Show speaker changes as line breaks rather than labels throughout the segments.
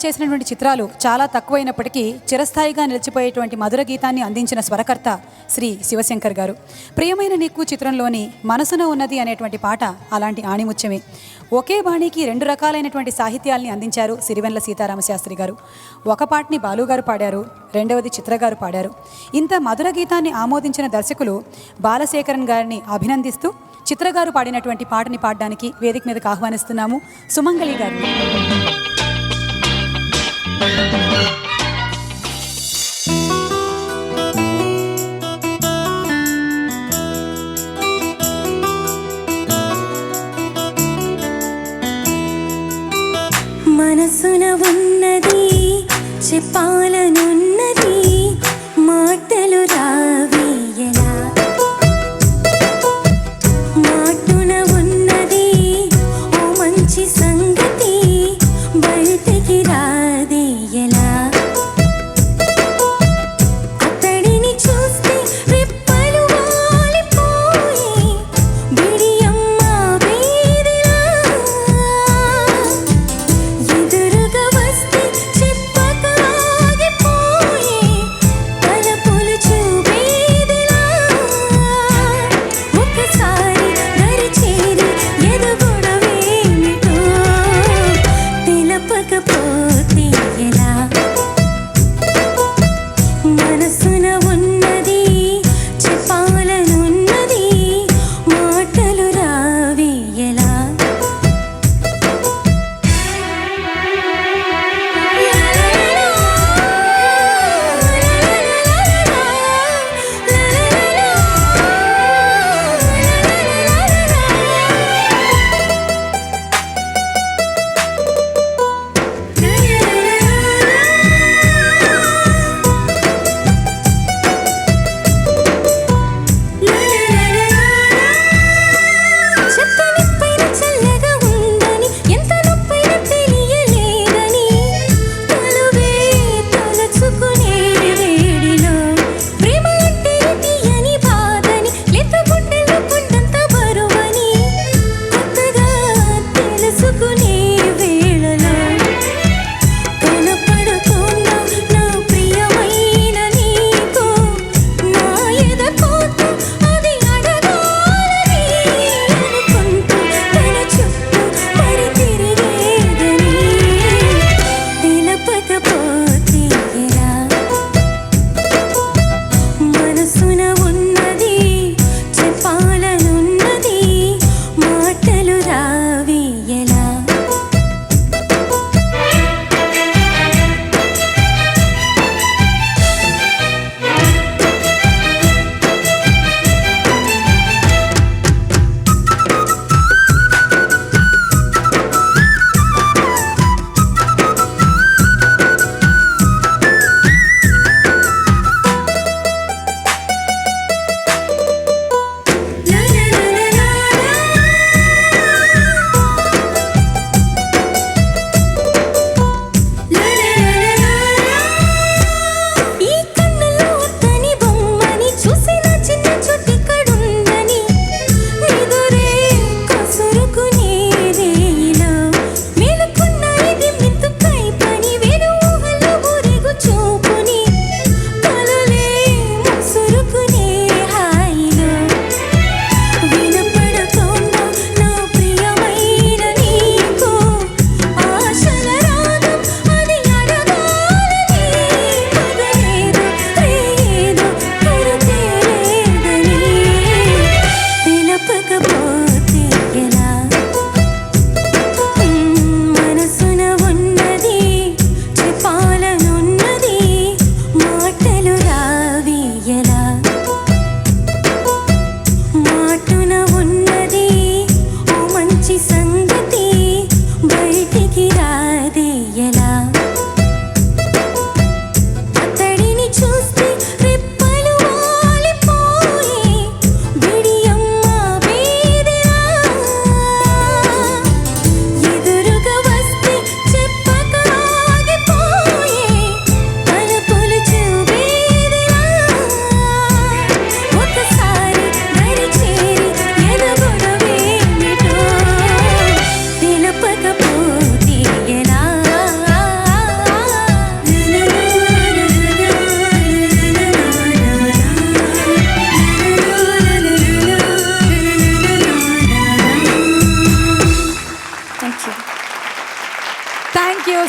చేసినటువంటి చిత్రాలు చాలా తక్కువైనప్పటికీ చిరస్థాయిగా నిలిచిపోయేటువంటి మధుర గీతాన్ని అందించిన స్వరకర్త శ్రీ శివశంకర్ గారు. ప్రియమైన నీకు చిత్రంలోని మనసున ఉన్నది అనేటువంటి పాట అలాంటి ఆణిముత్యమే. ఒకే బాణీకి రెండు రకాలైనటువంటి సాహిత్యాల్ని అందించారు సిరివెన్నెల సీతారామశాస్త్రి గారు. ఒక పాటని బాలుగారు పాడారు, రెండవది చిత్రగారు పాడారు. ఇంత మధుర గీతాన్ని ఆమోదించిన దర్శకులు బాలశేఖరన్ గారిని అభినందిస్తూ చిత్రగారు పాడినటువంటి పాటని పాడడానికి వేదిక మీదకి ఆహ్వానిస్తున్నాము సుమంగళి గారిని.
మనసున ఉన్నది చెప్పాలనున్నది మాటలు రావేయలా, మాటున ఉన్నది ఓ మంచి సంగతి బయటికి రాదేయలా. అతడిని చూస్తే రెప్పలు వాలిపోయి బిడియమ్మ వేదిలా, ఎదురుగా వస్తే చెప్పక ఆగిపోయి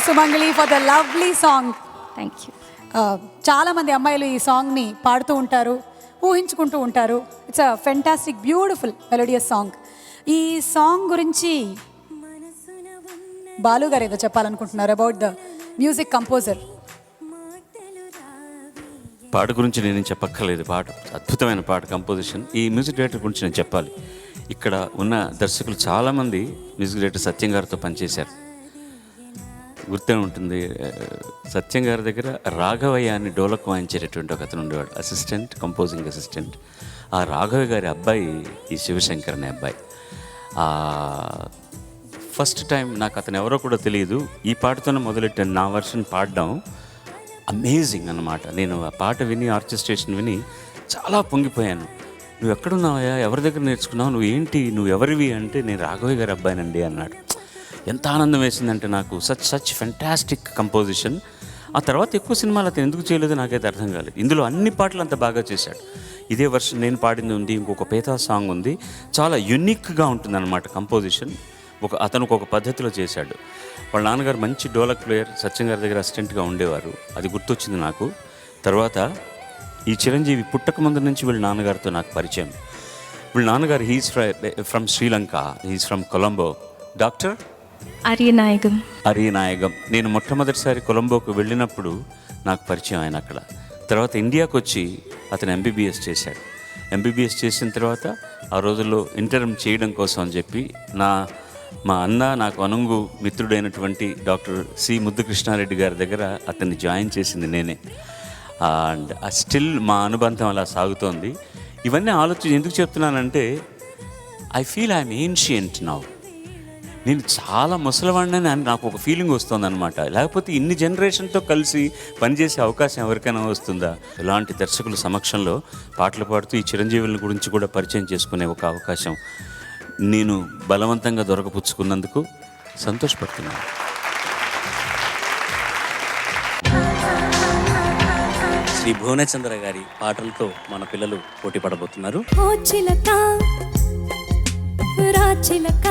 Sumangali for the lovely song.
Thank you.
చాలామంది అమ్మాయిలు ఈ సాంగ్ని పాడుతూ ఉంటారు, ఊహించుకుంటూ ఉంటారు. It's a fantastic beautiful melodious song. ఈ సాంగ్ గురించి బాలు గారు ఏదో చెప్పాలనుకుంటున్నారు అబౌట్ ద మ్యూజిక్ కంపోజర్.
పాట గురించి నేను చెప్పక్కర్లేదు, పాట అద్భుతమైన పాట కంపోజిషన్. ఈ మ్యూజిక్ డైరెక్టర్ గురించి నేను చెప్పాలి. ఇక్కడ ఉన్న దర్శకులు చాలామంది మ్యూజిక్ డైరెక్టర్ సత్యం గారితో పనిచేశారు. గుర్తే ఉంటుంది, సత్యం గారి దగ్గర రాఘవయ్య అని డోలక్ వాయించేటటువంటి ఒక అతను ఉండేవాడు, అసిస్టెంట్, కంపోజింగ్ అసిస్టెంట్. ఆ రాఘవయ్య గారి అబ్బాయి ఈ శివశంకర్ అనే అబ్బాయి. ఫస్ట్ టైం నాకు అతను ఎవరో కూడా తెలియదు, ఈ పాటతోనే మొదలెట్టాను నా వర్షన్ పాడడం. అమేజింగ్ అన్నమాట. నేను ఆ పాట విని, ఆర్కెస్ట్రేషన్ విని చాలా పొంగిపోయాను. నువ్వు ఎక్కడున్నావా, ఎవరి దగ్గర నేర్చుకున్నావు, నువ్వు ఏంటి, నువ్వు ఎవరివి అంటే నేను రాఘవయ్య గారి అబ్బాయినండి అన్నాడు. ఎంత ఆనందం వేసిందంటే నాకు. Such fantastic composition. ఆ తర్వాత ఎక్కువ సినిమాలు అతను ఎందుకు చేయలేదో నాకైతే అర్థం కాలేదు. ఇందులో అన్ని పాటలు అంత బాగా చేశాడు. ఇదే వర్షన్ నేను పాడింది ఉంది, ఇంకొక పేతా సాంగ్ ఉంది, చాలా యునిక్గా ఉంటుందన్నమాట కంపోజిషన్. అతను ఒక పద్ధతిలో చేశాడు. వాళ్ళ నాన్నగారు మంచి డోలక్ ప్లేయర్, సత్యం గారి దగ్గర అసిస్టెంట్గా ఉండేవారు. అది గుర్తొచ్చింది నాకు. తర్వాత ఈ చిరంజీవి పుట్టక ముందు నుంచి వీళ్ళ నాన్నగారితో నాకు పరిచయం. వీళ్ళ నాన్నగారు he's from Sri Lanka, he's from Colombo. Doctor Ariyanayagam. నేను మొట్టమొదటిసారి కొలంబోకు వెళ్ళినప్పుడు నాకు పరిచయం ఆయన అక్కడ. తర్వాత ఇండియాకు వచ్చి అతను ఎంబీబీఎస్ చేశాడు. ఎంబీబీఎస్ చేసిన తర్వాత ఆ రోజుల్లో ఇంటర్మ్ చేయడం కోసం అని చెప్పి మా అన్న, నాకు అనుంగు మిత్రుడైనటువంటి డాక్టర్ సి ముద్దుకృష్ణారెడ్డి గారి దగ్గర అతన్ని జాయిన్ చేసింది నేనే. అండ్ స్టిల్ మా అనుబంధం అలా సాగుతోంది. ఇవన్నీ ఆలోచన ఎందుకు చెప్తున్నానంటే, I feel I'm ancient now. నేను చాలా ముసలివాడిని అని నాకు ఒక ఫీలింగ్ వస్తుంది అనమాట. లేకపోతే ఇన్ని జనరేషన్తో కలిసి పనిచేసే అవకాశం ఎవరికైనా వస్తుందా? ఇలాంటి దర్శకుల సమక్షంలో పాటలు పాడుతూ ఈ చిరంజీవుల గురించి కూడా పరిచయం చేసుకునే ఒక అవకాశం నేను బలవంతంగా దొరకపుచ్చుకున్నందుకు సంతోషపడుతున్నాను.
శ్రీ భువనచంద్ర గారి పాటలతో మన పిల్లలు పోటీ పడబోతున్నారు.
ఓ చిలక రా చిలక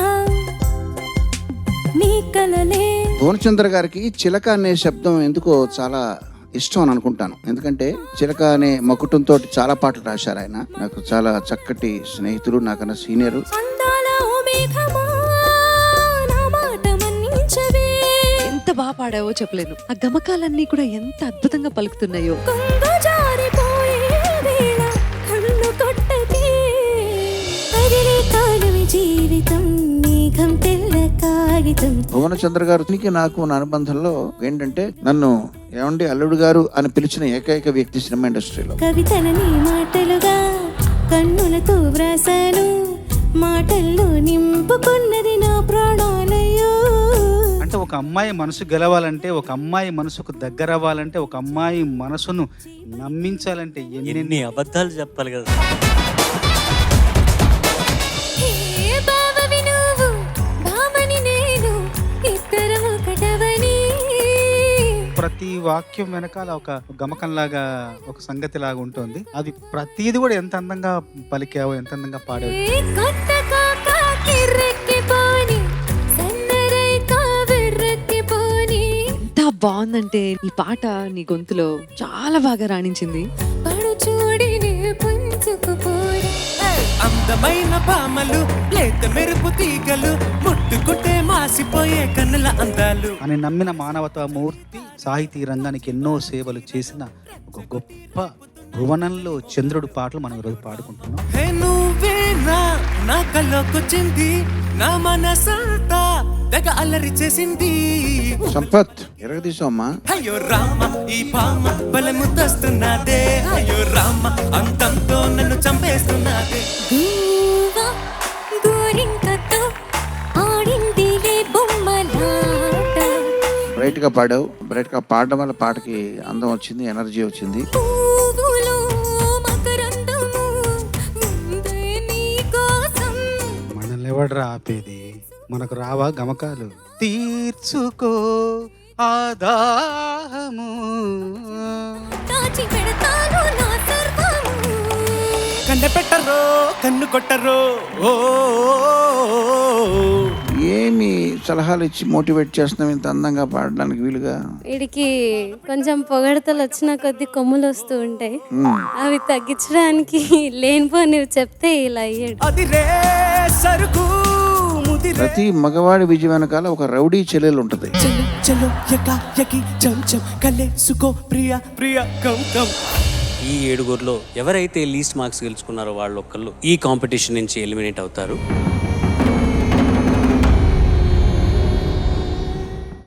నీ కలలే.
భువనచంద్ర గారికి చిలక అనే శబ్దం ఎందుకో చాలా ఇష్టం అని అనుకుంటాను. ఎందుకంటే చిలక అనే మకుటంతో చాలా పాటలు రాశారు ఆయన. నాకు చాలా చక్కటి స్నేహితులు, నాకన్నా సీనియరు.
అందాల ఓ మేఘమా నా మాట మన్నించవే.
ఎంత బాగా పాడావో చెప్పలేను. ఆ గమకాలన్నీ కూడా ఎంత అద్భుతంగా పలుకుతున్నాయో.
కొంగు జారిపోయే వేళ కళ్ళు కొట్టకే. అదిరే కాలమే జీవితం, మేఘం తెల్ల కాగితం.
భువనచంద్ర గారికి నాకు ఉన్న అనుబంధంలో ఏంటంటే, నన్ను ఏమండి అల్లుడు గారు అని పిలిచిన ఏకైక వ్యక్తి సినిమా ఇండస్ట్రీలో.
కవితలని మాటలుగా కన్నులతో వ్రాసాను, మాటల్లో నింపుకున్నది నా ప్రాణాలయ్యో.
అంటే ఒక అమ్మాయి మనసు గెలవాలంటే, ఒక అమ్మాయి మనసుకు దగ్గర అవ్వాలంటే, ఒక అమ్మాయి మనసును నమ్మించాలంటే
ఎన్ని అబద్ధాలు చెప్పాలి కదా.
హే బావవి నువ్వు, బావని నేను, ఇద్దరము ఒకటవని.
ప్రతి వాక్యం వెనకాల ఒక గమకంలాగా, ఒక సంగతి లాగా ఉంటుంది. అది ప్రతిది కూడా ఎంత అందంగా పలికావో, ఎంత అందంగా పాడావు.
ఏ కొత్త కాక కిర్రెక్కిపోని, సన్నరైక విర్రెక్కిపోని.
ఎంత బాగుందంటే ఈ పాట నీ గొంతులో చాలా బాగా రాణించింది.
పడు చూడిని పుంజుకుపోయి.
అందమైన పామలు, లేత మెరుపు తీగలు, ముట్టుకుంటే మాసిపోయే కన్నుల అందాలు
అని నమ్మిన మానవతా మూర్తి, సాహితీ రంగానికి ఎన్నో సేవలు చేసిన ఒక గొప్ప భువనంలో చంద్రుడు పాటలు మనం ఈరోజు పాడుకుంటున్నాం.
హే నువ్వేనా నా కల్లోకొచ్చింది, నా మనసంతా తెగ అల్లరి చేసింది.
సంపత్ ఎరగదీసామ్మా.
అయ్యో రామ ఈ పామ బలముతొస్తున్నదే, అయ్యో రామ అంతంతో నన్ను చంపేస్తున్నదే.
గూవా గోరింకతో ఆడిందిలే బొమ్మలాట.
బ్రైట్ గా పాడావు. బ్రైట్ గా పాడడం వల్ల పాటకి అందం వచ్చింది, ఎనర్జీ వచ్చింది.
పువ్వులో మకరందము ముందే నీ కోసం.
మనల్ని ఎవడరా ఆపేది? మనకు రావా గమకాలు? తీర్చుకో ఆదాహము,
దాచి పెడతాను నా సర్వము.
కండ పెట్టరో కన్ను కొట్టరో, ఓ
ఏ ఏమి సలహాలు ఇచ్చి మోటివేట్ చేస్తున్నాం ఇంత అందంగా పాడడానికి వీలుగా?
వీడికి కొంచెం పొగడతలు వచ్చిన కొద్ది కొమ్ములు వస్తూ ఉంటాయి. అవి తగ్గించడానికి లేనిపోనివి చెప్తే ఇలా అయ్యాడు.
అది రే సరుకు ముదిరే
ప్రతి మగవాడి విజయం వెనకాల ఒక రౌడీ చెల్లెలు ఉంటుంది.
చలో చలో యకా యకి చం చం కలేసుకో ప్రియా ప్రియా కం కం.
ఈ 7గురిలో ఎవరైతే లీస్ట్ మార్క్స్ గెలుచుకున్నారో వాళ్ళు ఒక్కళ్ళు ఈ కాంపిటీషన్ నుంచి ఎలిమినేట్ అవుతారు.